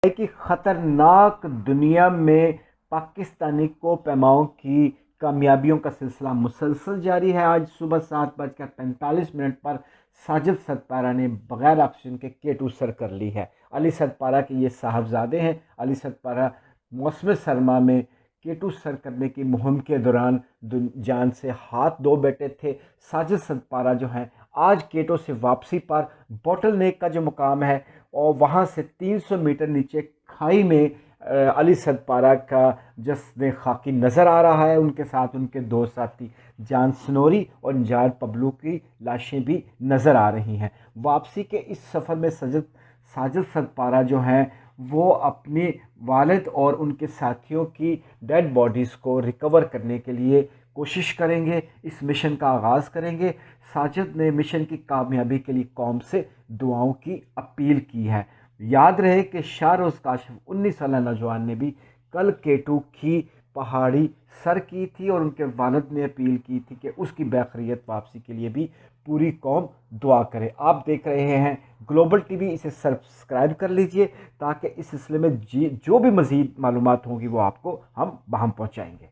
कि ख़तरनाक दुनिया में पाकिस्तानी को पैमाओं की कामयाबियों का सिलसिला मुसलसल जारी है। आज सुबह 7:45 पर साजिद सतपारा ने बगैर ऑक्सीजन के K2 सर कर ली है। अली सतपारा के ये साहबजादे हैं। अली सतपारा मौसम सरमा में K2 सर करने की मुहिम के दौरान जान से हाथ धो बैठे थे। साजिद सतपारा जो हैं आज K2 से वापसी पर बॉटल नेक का जो मुकाम है और वहाँ से 300 मीटर नीचे खाई में अली सतपारा का जस्द खाकी नज़र आ रहा है। उनके साथ उनके दो साथी जान स्नोरी और निजात पबलू की लाशें भी नज़र आ रही हैं। वापसी के इस सफ़र में साजिद सतपारा जो हैं वो अपने वालिद और उनके साथियों की डेड बॉडीज़ को रिकवर करने के लिए कोशिश करेंगे, इस मिशन का आगाज़ करेंगे। साजिद ने मिशन की कामयाबी के लिए कौम से दुआओं की अपील की है। याद रहे कि शाहरोज़ काशिफ 19 साल नौजवान ने भी कल K2 की पहाड़ी सर की थी और उनके वालिद ने अपील की थी कि उसकी बैखरियत वापसी के लिए भी पूरी कौम दुआ करे। आप देख रहे हैं ग्लोबल टीवी, इसे सब्सक्राइब कर लीजिए ताकि इस सिलसिले में जो भी मज़ीद मालूमात होंगी वो आपको हम पहुँचाएँगे।